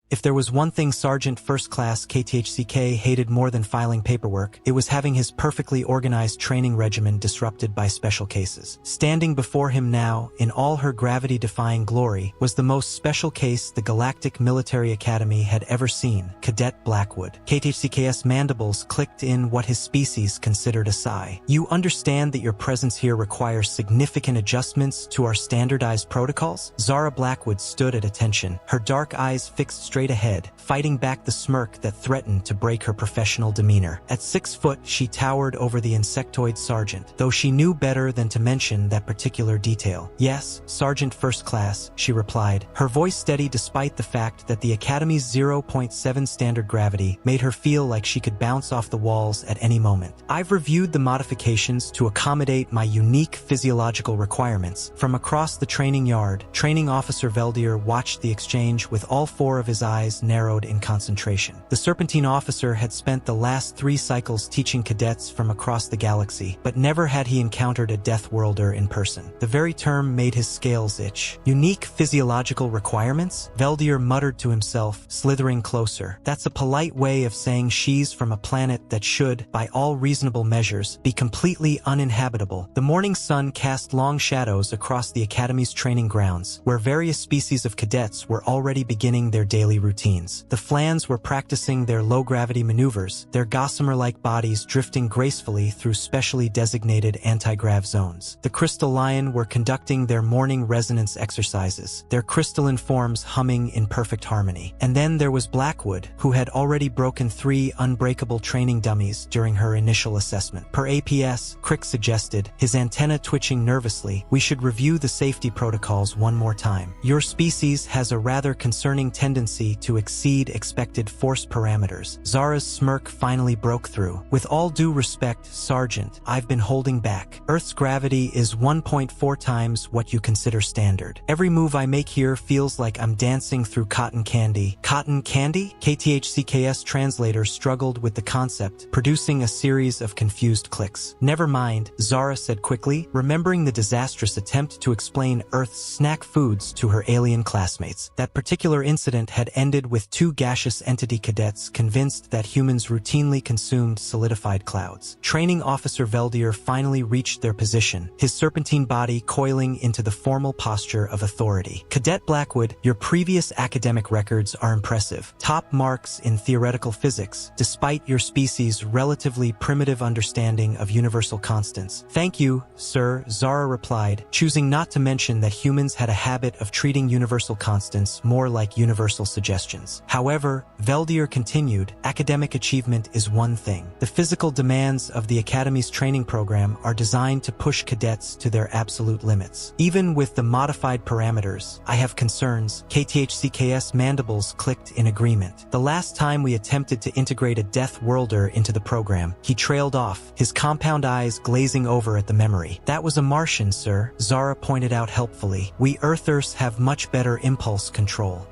If there was one thing Sergeant First Class KTHCK hated more than filing paperwork, it was having his perfectly organized training regimen disrupted by special cases. Standing before him now, in all her gravity-defying glory, was the most special case the Galactic Military Academy had ever seen, Cadet Blackwood. KTHCK's mandibles clicked in what his species considered a sigh. "You understand that your presence here requires significant adjustments to our standardized protocols?" Zara Blackwood stood at attention, her dark eyes fixed straight ahead, fighting back the smirk that threatened to break her professional demeanor. At 6 foot, she towered over the insectoid sergeant, though she knew better than to mention that particular detail. "Yes, Sergeant First Class," she replied, her voice steady despite the fact that the Academy's 0.7 standard gravity made her feel like she could bounce off the walls at any moment. "I've reviewed the modifications to accommodate my unique physiological requirements." From across the training yard, Training Officer Veldier watched the exchange with all 4 of his eyes narrowed in concentration. The Serpentine officer had spent the last 3 cycles teaching cadets from across the galaxy, but never had he encountered a Deathworlder in person. The very term made his scales itch. "Unique physiological requirements?" Veldier muttered to himself, slithering closer. "That's a polite way of saying she's from a planet that should, by all reasonable measures, be completely uninhabitable." The morning sun cast long shadows across the Academy's training grounds, where various species of cadets were already beginning their daily routines. The Flans were practicing their low-gravity maneuvers, their gossamer-like bodies drifting gracefully through specially designated anti-grav zones. The Crystal Lion were conducting their morning resonance exercises, their crystalline forms humming in perfect harmony. And then there was Blackwood, who had already broken 3 unbreakable training dummies during her initial assessment. Per APS, Crick suggested, his antenna twitching nervously, "We should review the safety protocols one more time. Your species has a rather concerning tendency to exceed expected force parameters." Zara's smirk finally broke through. "With all due respect, Sergeant, I've been holding back. Earth's gravity is 1.4 times what you consider standard. Every move I make here feels like I'm dancing through cotton candy." "Cotton candy?" KTHCK's translator struggled with the concept, producing a series of confused clicks. "Never mind," Zara said quickly, remembering the disastrous attempt to explain Earth's snack foods to her alien classmates. That particular incident had ended with 2 gaseous entity cadets convinced that humans routinely consumed solidified clouds. Training Officer Veldier finally reached their position, his serpentine body coiling into the formal posture of authority. "Cadet Blackwood, your previous academic records are impressive. Top marks in theoretical physics, despite your species' relatively primitive understanding of universal constants." "Thank you, sir," Zara replied, choosing not to mention that humans had a habit of treating universal constants more like universal suggestions. However, Veldier continued, "Academic achievement is one thing. The physical demands of the Academy's training program are designed to push cadets to their absolute limits. Even with the modified parameters, I have concerns." KTHCK's mandibles clicked in agreement. "The last time we attempted to integrate a Deathworlder into the program, he trailed off, his compound eyes glazing over at the memory. That was a Martian, sir," Zara pointed out helpfully. "We Earthers have much better impulse control.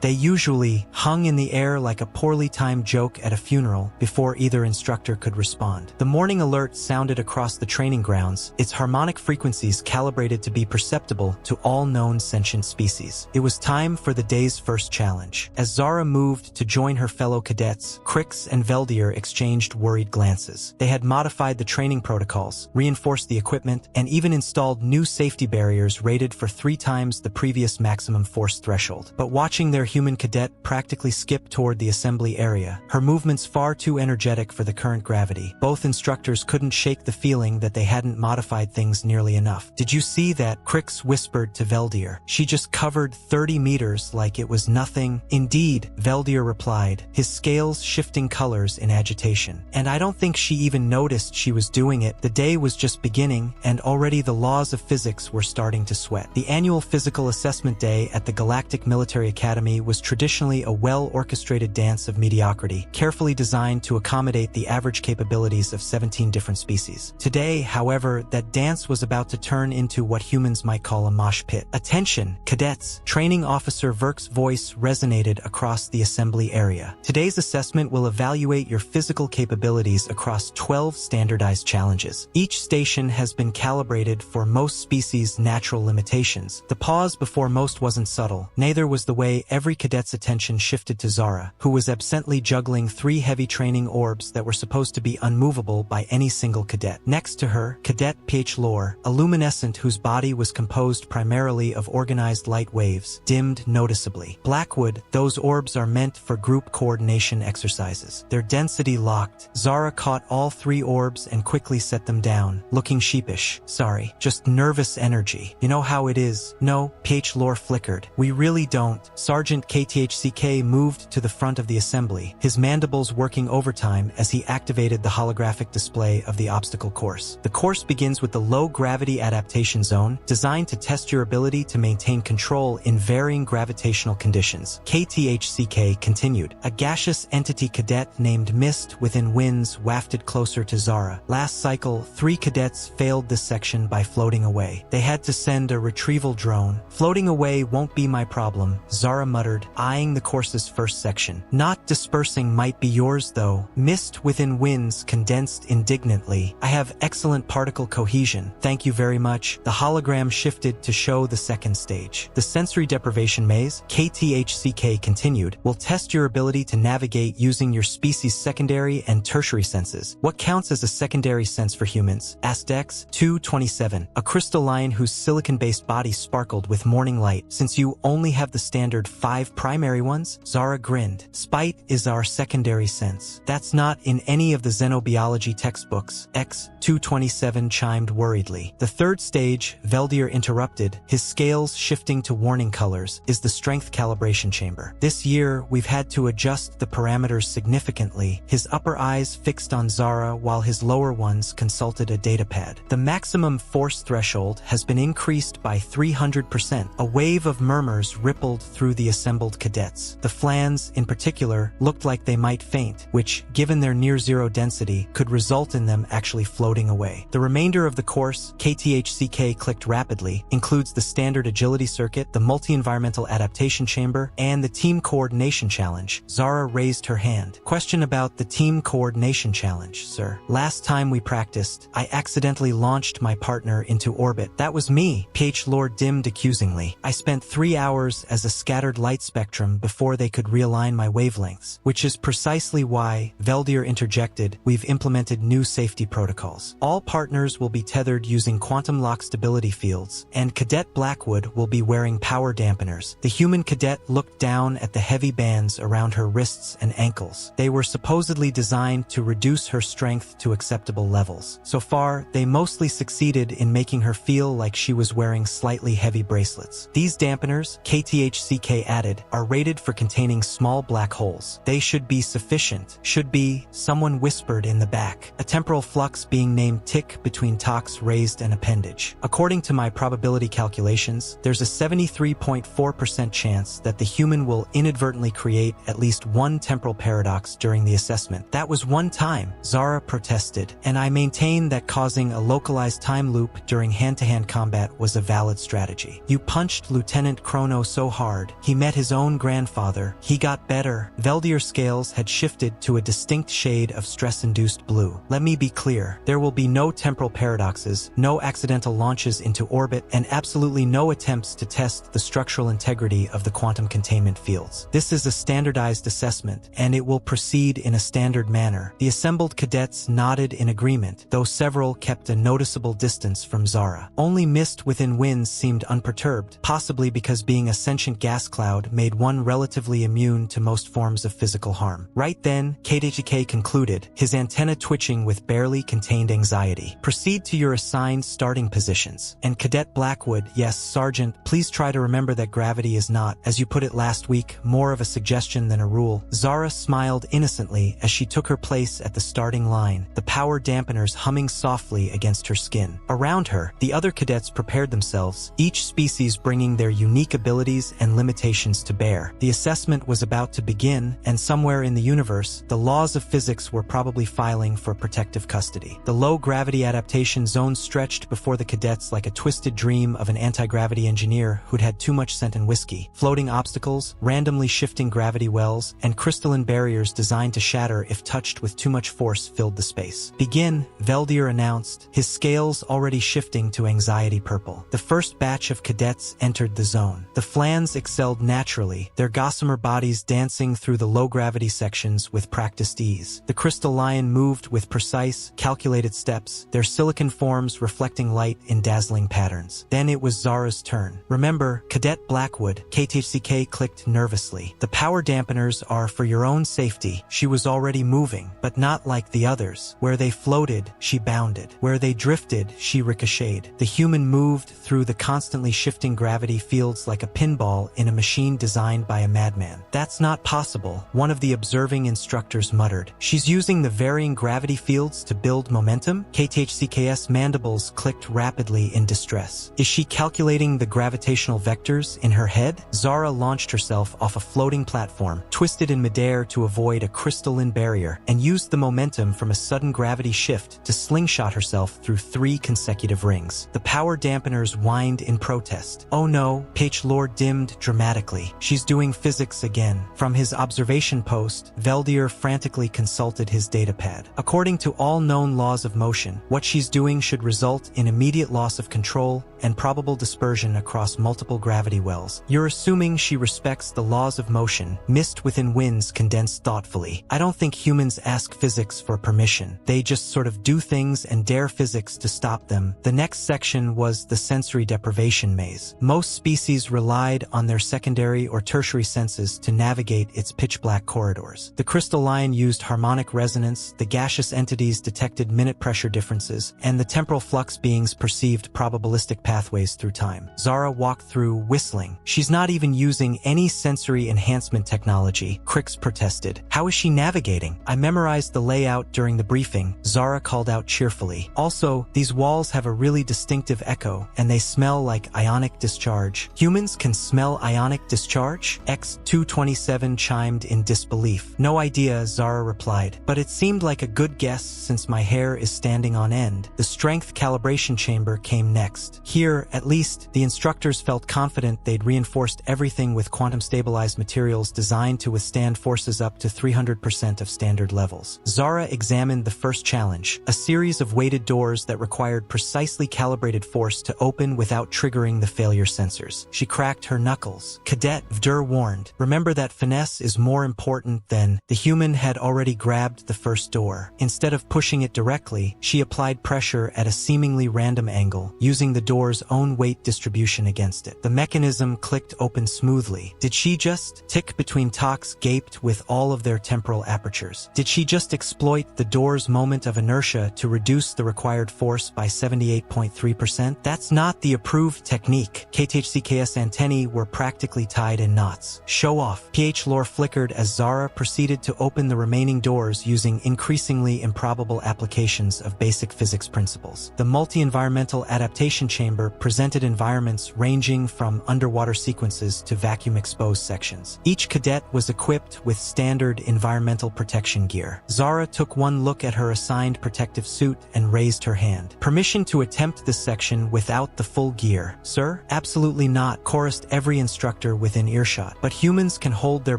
They usually hung in the air like a poorly timed joke at a funeral before either instructor could respond." The morning alert sounded across the training grounds, its harmonic frequencies calibrated to be perceptible to all known sentient species. It was time for the day's first challenge. As Zara moved to join her fellow cadets, Crix and Veldier exchanged worried glances. They had modified the training protocols, reinforced the equipment, and even installed new safety barriers rated for 3 times the previous maximum force threshold. But watching their human cadet practically skip toward the assembly area, her movements far too energetic for the current gravity, both instructors couldn't shake the feeling that they hadn't modified things nearly enough. "Did you see that?" Crix whispered to Veldier. "She just covered 30 meters like it was nothing." "Indeed," Veldier replied, his scales shifting colors in agitation. "And I don't think she even noticed she was doing it. The day was just beginning, and already the laws of physics were starting to sweat." The annual physical assessment day at the Galactic Military Academy was traditionally a well-orchestrated dance of mediocrity, carefully designed to accommodate the average capabilities of 17 different species. Today, however, that dance was about to turn into what humans might call a mosh pit. "Attention, cadets!" Training Officer Verk's voice resonated across the assembly area. "Today's assessment will evaluate your physical capabilities across 12 standardized challenges. Each station has been calibrated for most species' natural limitations." The pause before most wasn't subtle, neither was the way every every cadet's attention shifted to Zara, who was absently juggling 3 heavy training orbs that were supposed to be unmovable by any single cadet. Next to her, Cadet HFY, a luminescent whose body was composed primarily of organized light waves, dimmed noticeably. Blackwood, those orbs are meant for group coordination exercises. Their density locked. Zara caught all 3 orbs and quickly set them down, looking sheepish. Sorry, just nervous energy. You know how it is. No, HFY flickered. We really don't. Sergeant KTHCK moved to the front of the assembly, his mandibles working overtime as he activated the holographic display of the obstacle course. The course begins with the low-gravity adaptation zone, designed to test your ability to maintain control in varying gravitational conditions. KTHCK continued. A gaseous entity cadet named Mist within winds wafted closer to Zara. Last cycle, 3 cadets failed this section by floating away. They had to send a retrieval drone. Floating away won't be my problem, Zara muttered, eyeing the course's first section. Not dispersing might be yours though. Mist within winds condensed indignantly. I have excellent particle cohesion. Thank you very much. The hologram shifted to show the second stage. The sensory deprivation maze, KTHCK continued, will test your ability to navigate using your species' secondary and tertiary senses. What counts as a secondary sense for humans? Asked X 227, a crystalline whose silicon-based body sparkled with morning light. Since you only have the standard 5 primary ones? Zara grinned. Spite is our secondary sense. That's not in any of the xenobiology textbooks. X 227 chimed worriedly. The third stage, Veldier interrupted, his scales shifting to warning colors, is the strength calibration chamber. This year, we've had to adjust the parameters significantly, his upper eyes fixed on Zara while his lower ones consulted a datapad. The maximum force threshold has been increased by 300%. A wave of murmurs rippled through the assembled cadets. The flans, in particular, looked like they might faint, which, given their near-zero density, could result in them actually floating away. The remainder of the course, KTHCK clicked rapidly, includes the standard agility circuit, the multi-environmental adaptation chamber, and the team coordination challenge. Zara raised her hand. Question about the team coordination challenge, sir. Last time we practiced, I accidentally launched my partner into orbit. That was me, HFY dimmed accusingly. I spent 3 hours as a scattered light spectrum before they could realign my wavelengths, which is precisely why, Veldier interjected, we've implemented new safety protocols. All partners will be tethered using quantum lock stability fields, and Cadet Blackwood will be wearing power dampeners. The human cadet looked down at the heavy bands around her wrists and ankles. They were supposedly designed to reduce her strength to acceptable levels. So far, they mostly succeeded in making her feel like she was wearing slightly heavy bracelets. These dampeners, KTHCK added, are rated for containing small black holes. They should be sufficient. Should be, someone whispered in the back. A temporal flux being named tick between tox raised and appendage. According to my probability calculations, there's a 73.4% chance that the human will inadvertently create at least one temporal paradox during the assessment. That was one time, Zara protested, and I maintain that causing a localized time loop during hand-to-hand combat was a valid strategy. You punched Lieutenant Chrono so hard, he met his own grandfather. He got better. Veldier's scales had shifted to a distinct shade of stress-induced blue. Let me be clear. There will be no temporal paradoxes, no accidental launches into orbit, and absolutely no attempts to test the structural integrity of the quantum containment fields. This is a standardized assessment, and it will proceed in a standard manner. The assembled cadets nodded in agreement, though several kept a noticeable distance from Zara. Only Mist within winds seemed unperturbed, possibly because being a sentient gas cloud made one relatively immune to most forms of physical harm. Right then, KTHK concluded, his antenna twitching with barely contained anxiety. Proceed to your assigned starting positions. And Cadet Blackwood, yes, Sergeant, please try to remember that gravity is not, as you put it last week, more of a suggestion than a rule. Zara smiled innocently as she took her place at the starting line, the power dampeners humming softly against her skin. Around her, the other cadets prepared themselves, each species bringing their unique abilities and limitations to bear. The assessment was about to begin, and somewhere in the universe, the laws of physics were probably filing for protective custody. The low-gravity adaptation zone stretched before the cadets like a twisted dream of an anti-gravity engineer who'd had too much scent and whiskey. Floating obstacles, randomly shifting gravity wells, and crystalline barriers designed to shatter if touched with too much force filled the space. Begin, Veldier announced, his scales already shifting to anxiety purple. The first batch of cadets entered the zone. The flans excelled naturally, their gossamer bodies dancing through the low-gravity sections with practiced ease. The crystal lion moved with precise, calculated steps, their silicon forms reflecting light in dazzling patterns. Then it was Zara's turn. Remember, Cadet Blackwood, KTHCK clicked nervously. The power dampeners are for your own safety. She was already moving, but not like the others. Where they floated, she bounded. Where they drifted, she ricocheted. The human moved through the constantly shifting gravity fields like a pinball in a machine designed by a madman. That's not possible, one of the observing instructors muttered. She's using the varying gravity fields to build momentum? KTHCK's mandibles clicked rapidly in distress. Is she calculating the gravitational vectors in her head? Zara launched herself off a floating platform, twisted in midair to avoid a crystalline barrier, and used the momentum from a sudden gravity shift to slingshot herself through 3 consecutive rings. The power dampeners whined in protest. Oh no, HFY dimmed dramatically. She's doing physics again. From his observation post, Veldier frantically consulted his datapad. According to all known laws of motion, what she's doing should result in immediate loss of control and probable dispersion across multiple gravity wells. You're assuming she respects the laws of motion. Mist within winds condensed thoughtfully. I don't think humans ask physics for permission. They just sort of do things and dare physics to stop them. The next section was the sensory deprivation maze. Most species relied on their secondary or tertiary senses to navigate its pitch-black corridors. The crystal lion used harmonic resonance, the gaseous entities detected minute pressure differences, and the temporal flux beings perceived probabilistic pathways through time. Zara walked through whistling. She's not even using any sensory enhancement technology, Crix protested. How is she navigating? I memorized the layout during the briefing, Zara called out cheerfully. Also, these walls have a really distinctive echo, and they smell like ionic discharge. Humans can smell ionic discharge? X227 chimed in disbelief. No idea, Zara replied, but it seemed like a good guess since my hair is standing on end. The strength calibration chamber came next. Here, at least, the instructors felt confident they'd reinforced everything with quantum-stabilized materials designed to withstand forces up to 300% of standard levels. Zara examined the first challenge, a series of weighted doors that required precisely calibrated force to open without triggering the failure sensors. She cracked her knuckles. Cadet Vdur warned, remember that finesse is more important than... The human had already grabbed the first door. Instead of pushing it directly, she applied pressure at a seemingly random angle, using the door's own weight distribution against it. The mechanism clicked open smoothly. Did she just... Tick between talks gaped with all of their temporal apertures. Did she just exploit the door's moment of inertia to reduce the required force by 78.3%? That's not the approved technique. KTHCK's antennae were practically tied in knots. Show off. HFY flickered as Zara proceeded to open the remaining doors using increasingly improbable applications of basic physics principles. The multi-environmental adaptation chamber presented environments ranging from underwater sequences to vacuum-exposed sections. Each cadet was equipped with standard environmental protection gear. Zara took one look at her assigned protective suit and raised her hand. Permission to attempt this section without the full gear. Sir? Absolutely not, chorused every instructor within earshot. But humans can hold their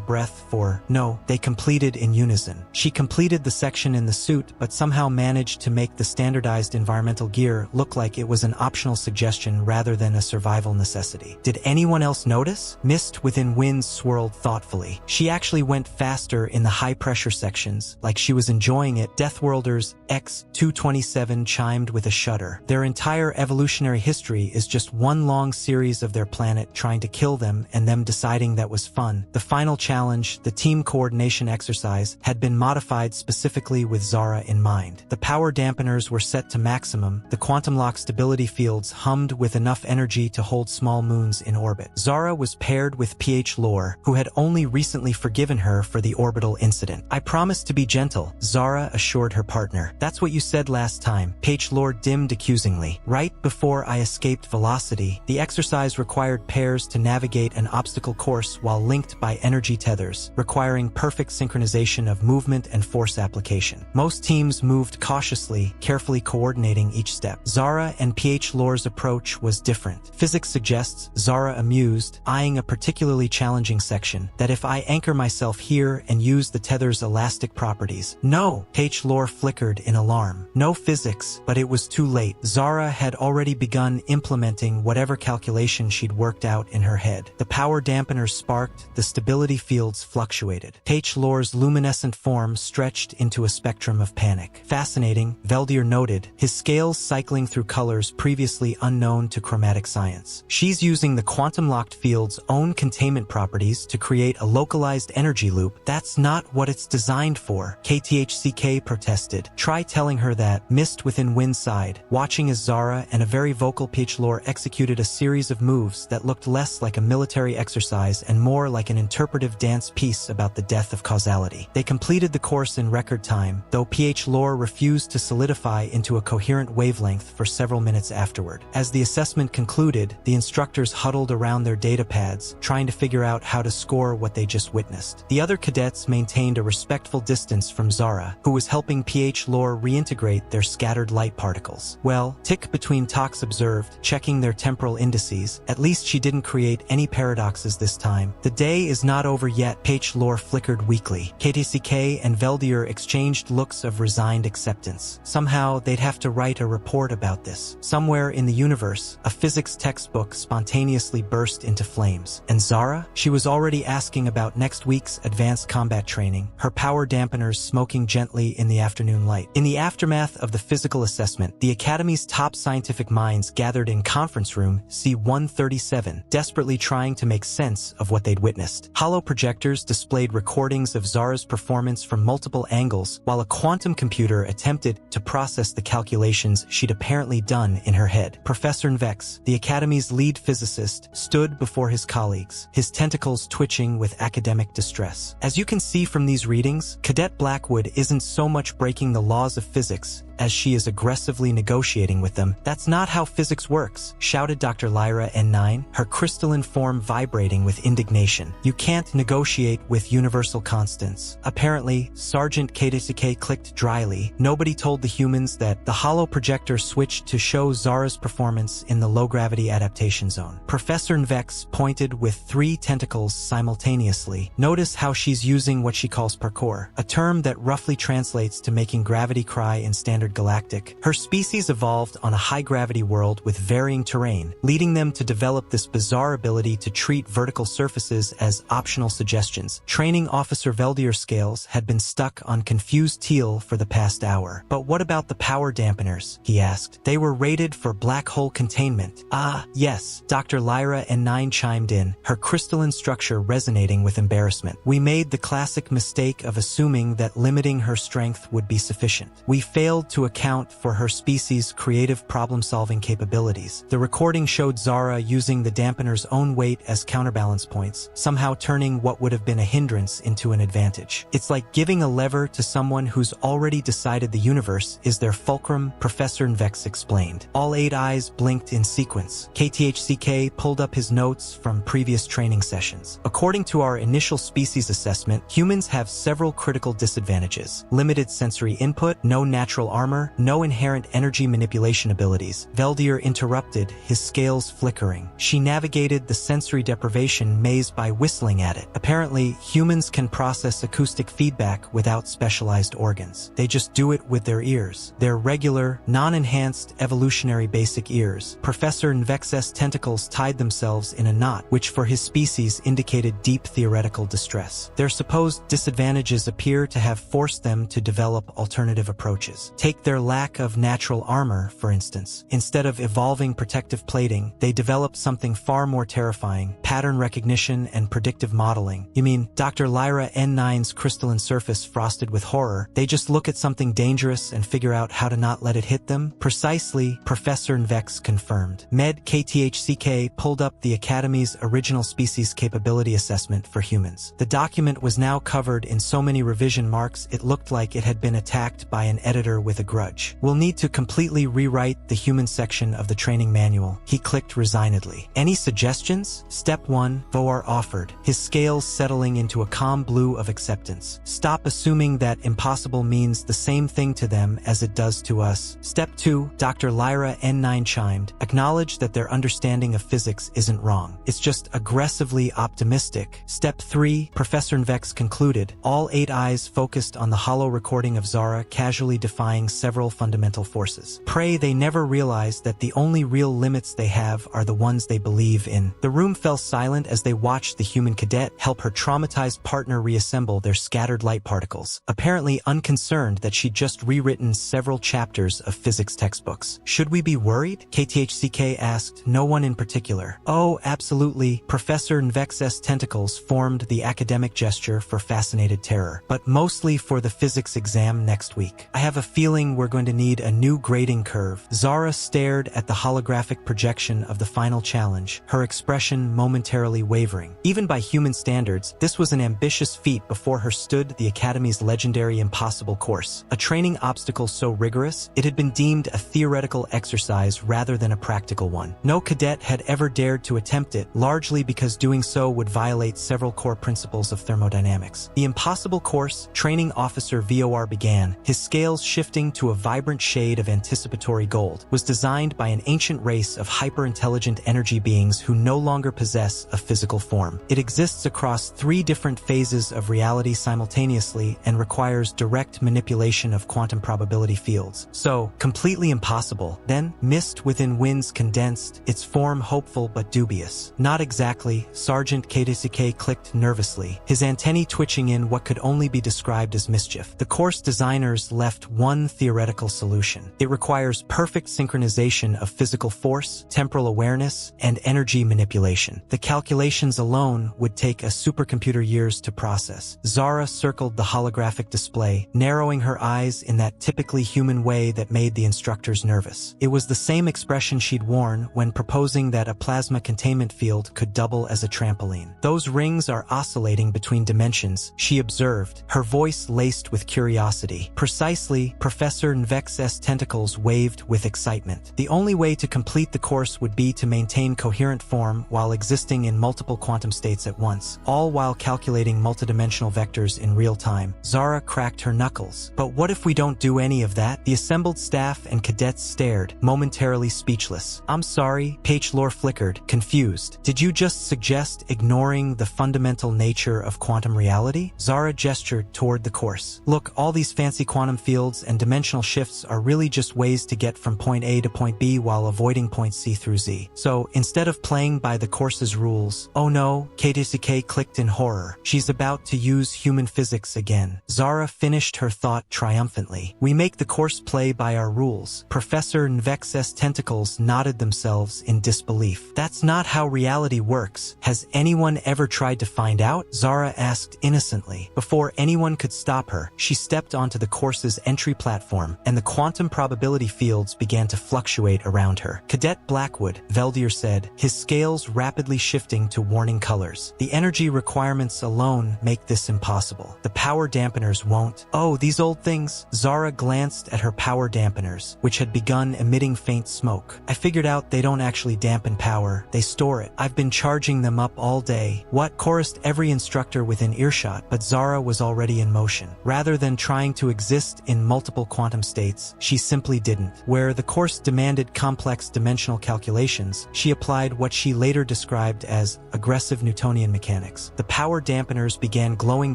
breath for... No, they completed in unison. She completed the section in the suit, but somehow managed to make the standardized environmental gear look like it was an optional suggestion rather than a survival necessity. Did anyone else notice? Mist within winds swirled thoughtfully. She actually went faster in the high-pressure sections, like she was enjoying it. Deathworlder's X227 chimed with a shudder. Their entire evolutionary history is just one long series of their planet trying to kill them and them deciding that was fun. The final challenge, the team coordination exercise, had been modified specifically with Zara in mind. The power dampeners were set to maximum, the quantum lock stability fields hummed with enough energy to hold small moons in orbit. Zara was paired with HFY, who had only recently forgiven her for the orbital incident. I promised to be gentle, Zara assured her partner. That's what you said last time. HFY dimmed accusingly. Right before I escaped velocity, the exercise required pairs to navigate an obstacle course while linked by energy tethers, requiring perfect synchronization of movement and force application. Most teams moved cautiously, carefully coordinating each step. Zara and HFY's approach was different. Physics suggests, Zara amused, eyeing a particularly challenging section, that if I anchor myself here and use the tether's elastic properties. No! HFY flickered in alarm. No physics, but it was too late. Zara had already begun implementing whatever calculation she'd worked out in her head. The power power dampeners sparked, the stability fields fluctuated. Lor's luminescent form stretched into a spectrum of panic. Fascinating, Veldier noted, his scales cycling through colors previously unknown to chromatic science. She's using the quantum-locked field's own containment properties to create a localized energy loop. That's not what it's designed for, KTHCK protested. Try telling her that. Mist within Windside, watching as Zara and a very vocal Lor executed a series of moves that looked less like a military exercise and more like an interpretive dance piece about the death of causality. They completed the course in record time, though Lor refused to solidify into a coherent wavelength for several minutes afterward. As the assessment concluded, the instructors huddled around their data pads, trying to figure out how to score what they just witnessed. The other cadets maintained a respectful distance from Zara, who was helping Lor reintegrate their scattered light particles. Well, tick between talks observed, checking their temporal indices. At least she didn't create any paradoxes this time. The day is not over yet, Lor flickered weakly. KTCK and Veldier exchanged looks of resigned acceptance. Somehow, they'd have to write a report about this. Somewhere in the universe, a physics textbook spontaneously burst into flames. And Zara? She was already asking about next week's advanced combat training, her power dampeners smoking gently in the afternoon light. In the aftermath of the physical assessment, the Academy's top scientific minds gathered in conference room C-137, desperately trying to make sense of what they'd witnessed. Hollow projectors displayed recordings of Zara's performance from multiple angles, while a quantum computer attempted to process the calculations she'd apparently done in her head. Professor Nvex, the Academy's lead physicist, stood before his colleagues, his tentacles twitching with academic distress. As you can see from these readings, Cadet Blackwood isn't so much breaking the laws of physics as she is aggressively negotiating with them. That's not how physics works, shouted Dr. Lyra N9, her crystalline form vibrating with indignation. You can't negotiate with universal constants. Apparently, Sergeant KTCK clicked dryly. Nobody told the humans that the hollow projector switched to show Zara's performance in the low-gravity adaptation zone. Professor Nvex pointed with 3 tentacles simultaneously. Notice how she's using what she calls parkour, a term that roughly translates to making gravity cry in standard galactic. Her species evolved on a high-gravity world with varying terrain, leading them to develop this bizarre ability to treat vertical surfaces as optional suggestions. Training Officer Veldier's scales had been stuck on confused teal for the past hour. But what about the power dampeners? He asked. They were rated for black hole containment. Ah, yes, Dr. Lyra N9 chimed in, her crystalline structure resonating with embarrassment. We made the classic mistake of assuming that limiting her strength would be sufficient. We failed to account for her species' creative problem-solving capabilities. The recording showed Zara using the dampener's own weight as counterbalance points, somehow turning what would have been a hindrance into an advantage. It's like giving a lever to someone who's already decided the universe is their fulcrum, Professor Nvex explained. All 8 eyes blinked in sequence. KTHCK pulled up his notes from previous training sessions. According to our initial species assessment, humans have several critical disadvantages. Limited sensory input, no natural armor, no inherent energy manipulation abilities. Veldier interrupted, his scales flickering. She navigated the sensory deprivation maze by whistling at it. Apparently, humans can process acoustic feedback without specialized organs. They just do it with their ears. Their regular, non-enhanced, evolutionary basic ears. Professor Nvex's tentacles tied themselves in a knot, which for his species indicated deep theoretical distress. Their supposed disadvantages appear to have forced them to develop alternative approaches. Take their lack of natural armor, for instance. Instead of evolving protective plating, they developed something far more terrifying, pattern recognition and predictive modeling. You mean, Dr. Lyra N9's crystalline surface frosted with horror, they just look at something dangerous and figure out how to not let it hit them? Precisely, Professor Nvex confirmed. Med KTHCK pulled up the Academy's original species capability assessment for humans. The document was now covered in so many revision marks it looked like it had been attacked by an editor with a grudge. We'll need to completely rewrite the human section of the training manual. He clicked resignedly. Any suggestions? Step 1, Voar offered, his scales settling into a calm blue of acceptance. Stop assuming that impossible means the same thing to them as it does to us. Step 2, Dr. Lyra N9 chimed, acknowledge that their understanding of physics isn't wrong. It's just aggressively optimistic. Step 3, Professor Nvex concluded, all 8 eyes focused on the hollow recording of Zara casually defying several fundamental forces. Pray they never realize that the only real limits they have are the ones they believe in. The room fell silent silent as they watched the human cadet help her traumatized partner reassemble their scattered light particles, apparently unconcerned that she'd just rewritten several chapters of physics textbooks. Should we be worried? KTHCK asked, no one in particular. Oh, absolutely. Professor Nvex's tentacles formed the academic gesture for fascinated terror, but mostly for the physics exam next week. I have a feeling we're going to need a new grading curve. Zara stared at the holographic projection of the final challenge, her expression momentarily wavering. Even by human standards, this was an ambitious feat before her stood the Academy's legendary impossible course. A training obstacle so rigorous, it had been deemed a theoretical exercise rather than a practical one. No cadet had ever dared to attempt it, largely because doing so would violate several core principles of thermodynamics. The impossible course, Training Officer VOR began, his scales shifting to a vibrant shade of anticipatory gold, was designed by an ancient race of hyper-intelligent energy beings who no longer possess a physical form. It exists across 3 different phases of reality simultaneously and requires direct manipulation of quantum probability fields. So, completely impossible. Then, mist within winds condensed, its form hopeful but dubious. Not exactly, Sergeant KTCK clicked nervously, his antennae twitching in what could only be described as mischief. The course designers left one theoretical solution. It requires perfect synchronization of physical force, temporal awareness, and energy manipulation. The calculations alone would take a supercomputer years to process. Zara circled the holographic display, narrowing her eyes in that typically human way that made the instructors nervous. It was the same expression she'd worn when proposing that a plasma containment field could double as a trampoline. Those rings are oscillating between dimensions, she observed, her voice laced with curiosity. Precisely, Professor Nvex's tentacles waved with excitement. The only way to complete the course would be to maintain coherent form while existing in multiple quantum states at once, all while calculating multidimensional vectors in real time. Zara cracked her knuckles. But what if we don't do any of that? The assembled staff and cadets stared, momentarily speechless. I'm sorry, Pachelor flickered, confused. Did you just suggest ignoring the fundamental nature of quantum reality? Zara gestured toward the course. Look, all these fancy quantum fields and dimensional shifts are really just ways to get from point A to point B while avoiding point C through Z. So, instead of playing by the course's rules, oh no, KTCK clicked in horror. She's about to use human physics again. Zara finished her thought triumphantly. We make the course play by our rules. Professor Nvex's tentacles nodded themselves in disbelief. That's not how reality works. Has anyone ever tried to find out? Zara asked innocently. Before anyone could stop her, she stepped onto the course's entry platform, and the quantum probability fields began to fluctuate around her. Cadet Blackwood, Veldier said, his scales rapidly shifting to warning colors. The energy requirements alone make this impossible. The power dampeners won't. Oh, these old things. Zara glanced at her power dampeners, which had begun emitting faint smoke. I figured out they don't actually dampen power, they store it. I've been charging them up all day. What? Chorused every instructor within earshot, but Zara was already in motion. Rather than trying to exist in multiple quantum states, she simply didn't. Where the course demanded complex dimensional calculations, she applied what she later described as aggressive Newtonian mechanics. The power dampeners began glowing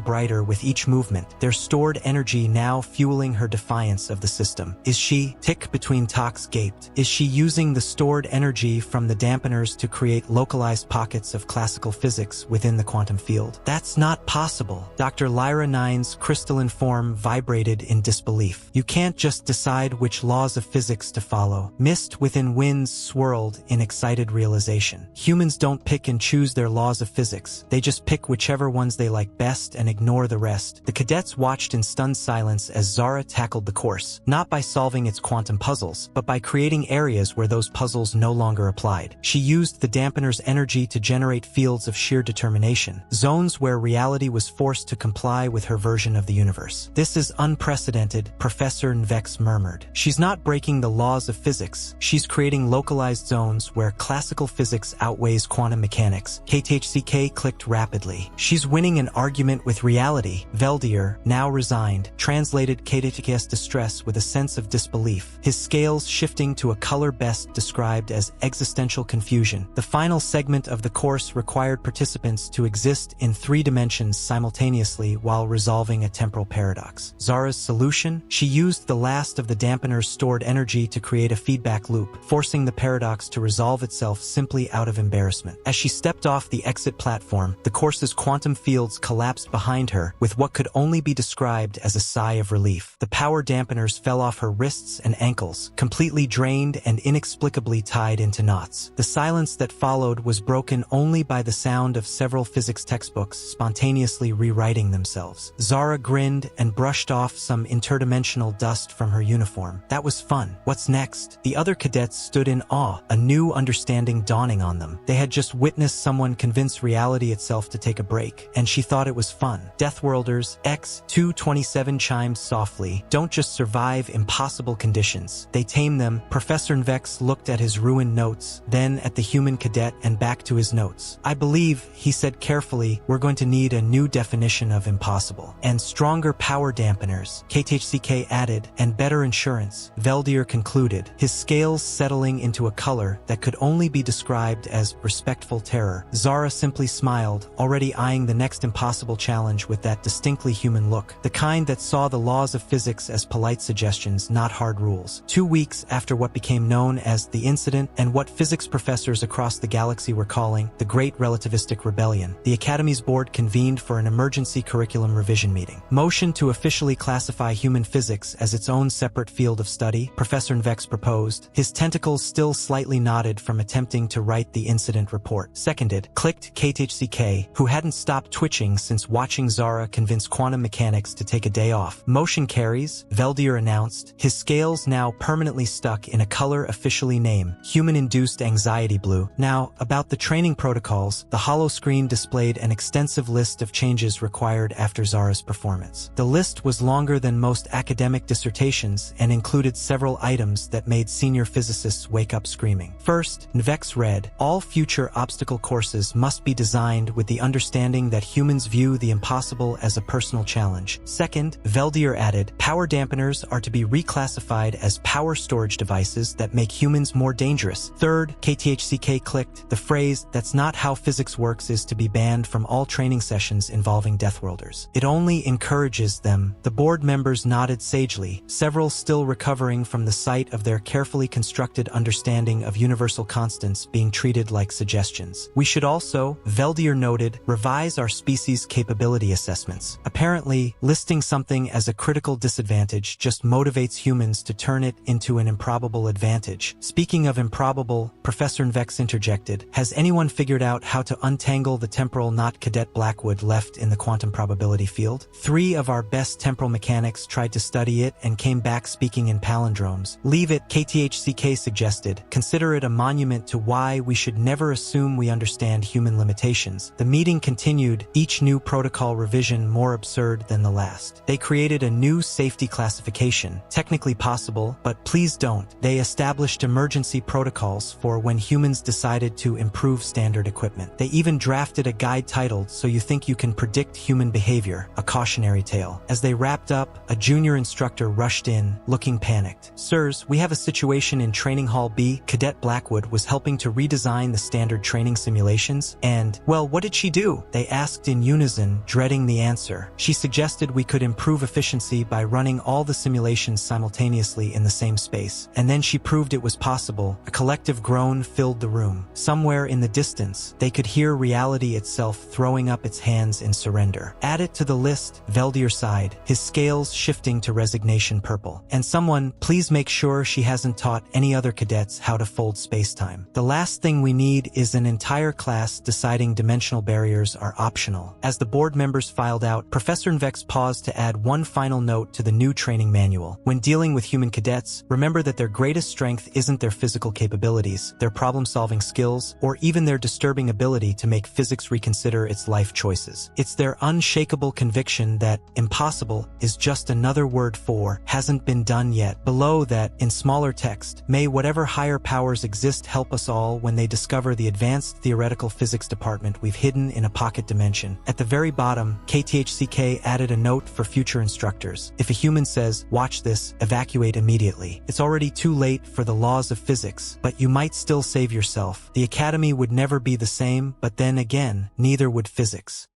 brighter with each movement, their stored energy now fueling her defiance of the system. Is she? Tick between talks gaped. Is she using the stored energy from the dampeners to create localized pockets of classical physics within the quantum field? That's not possible. Dr. Lyra Nine's crystalline form vibrated in disbelief. You can't just decide which laws of physics to follow. Mist within winds swirled in excited realization. Humans don't pick and choose their laws of physics. They just pick whichever ones they like best and ignore the rest. The cadets watched in stunned silence as Zara tackled the course, not by solving its quantum puzzles, but by creating areas where those puzzles no longer applied. She used the dampener's energy to generate fields of sheer determination, zones where reality was forced to comply with her version of the universe. This is unprecedented, Professor Nvex murmured. She's not breaking the laws of physics. She's creating localized zones where classical physics outweighs quantum mechanics. KTHCK clicked rapidly. She's winning an argument with reality. Veldier, now resigned, translated KTHCK's distress with a sense of disbelief, his scales shifting to a color best described as existential confusion. The final segment of the course required participants to exist in 3 dimensions simultaneously while resolving a temporal paradox. Zara's solution? She used the last of the dampener's stored energy to create a feedback loop, forcing the paradox to resolve itself simply out of embarrassment. As she stepped off the exit platform, the course's quantum fields collapsed behind her with what could only be described as a sigh of relief. The power dampeners fell off her wrists and ankles, completely drained and inexplicably tied into knots. The silence that followed was broken only by the sound of several physics textbooks spontaneously rewriting themselves. Zara grinned and brushed off some interdimensional dust from her uniform. That was fun. What's next? The other cadets stood in awe, a new understanding dawning on them. They had just witnessed someone convince reality itself to take a break, and she thought it was fun. Deathworlders, X-227 chimed softly. Don't just survive impossible conditions. They tame them. Professor Nvex looked at his ruined notes, then at the human cadet and back to his notes. I believe, he said carefully, we're going to need a new definition of impossible. And stronger power dampeners, KTHCK added, and better insurance, Veldier concluded, his scales settling into a color that could only be described as respectful terror. Zara simply smiled, already eyeing the next impossible challenge with that distinctly human look, the kind that saw the laws of physics as polite suggestions, not hard rules. 2 weeks after what became known as the incident and what physics professors across the galaxy were calling the Great Relativistic Rebellion, the Academy's board convened for an emergency curriculum revision meeting. Motion to officially classify human physics as its own separate field of study, Professor Nvex proposed, his tentacles still slightly knotted from attempting to write the incident report. Seconded, clicked KTHCK, who hadn't stopped twitching since watching Zara convince quantum mechanics to take a day off. Motion carries, Veldier announced, his scales now permanently stuck in a color officially named human-induced anxiety blue. Now, about the training protocols, the hollow screen displayed an extensive list of changes required after Zara's performance. The list was longer than most academic dissertations and included several items that made senior physicists wake up screaming. First, Nvex read, all future obstacle courses must be designed with the understanding that humans view the impossible as a personal challenge. Second, Veldier added, power dampeners are to be reclassified as power storage devices that make humans more dangerous. Third, KTHCK clicked, the phrase, that's not how physics works, is to be banned from all training sessions involving Deathworlders. It only encourages them. The board members nodded sagely, several still recovering from the sight of their carefully constructed understanding of universal constants being treated like suggestions. We should also, Veldier noted, revise our species capability assessments. Apparently, listing something as a critical disadvantage just motivates humans to turn it into an improbable advantage. Speaking of improbable, Professor Nvex interjected, has anyone figured out how to untangle the temporal knot Cadet Blackwood left in the quantum probability field? 3 of our best temporal mechanics tried to study it and came back speaking in palindromes. Leave it, KTHCK suggested. Consider it a monument to why we should never assume we understand human limitations. The meeting continued, each new protocol revision more absurd than the last. They created a new safety classification, technically possible, but please don't. They established emergency protocols for when humans decided to improve standard equipment. They even drafted a guide titled So You Think You Can Predict Human Behavior, a cautionary tale. As they wrapped up, a junior instructor rushed in, looking panicked. Sirs, we have a situation in Training Hall B. Cadet Blackwood was helping to redesign the standard training simulations, and, well, what did she do? They asked in unison, dreading the answer. She suggested we could improve efficiency by running all the simulations simultaneously in the same space. And then she proved it was possible. A collective groan filled the room. Somewhere in the distance, they could hear reality itself throwing up its hands in surrender. Add it to the list, Veldier sighed, his scales shifting to resignation purple. And someone, please make sure she hasn't taught any other cadets how to fold space-time. The last thing we need is an entire class deciding dimensional barriers are optional. As the board members filed out, Professor Nvex paused to add one final note to the new training manual. When dealing with human cadets, remember that their greatest strength isn't their physical capabilities, their problem-solving skills, or even their disturbing ability to make physics reconsider its life choices. It's their unshakable conviction that impossible is just another word for hasn't been done yet. Below that, in smaller text, may whatever higher powers exist help us all when they discover the advanced theoretical physics department we've hidden in a pocket dimension. At the very bottom, KTHCK added a note for future instructors. If a human says, watch this, evacuate immediately. It's already too late for the laws of physics, but you might still save yourself. The Academy would never be the same, but then again, neither would physics.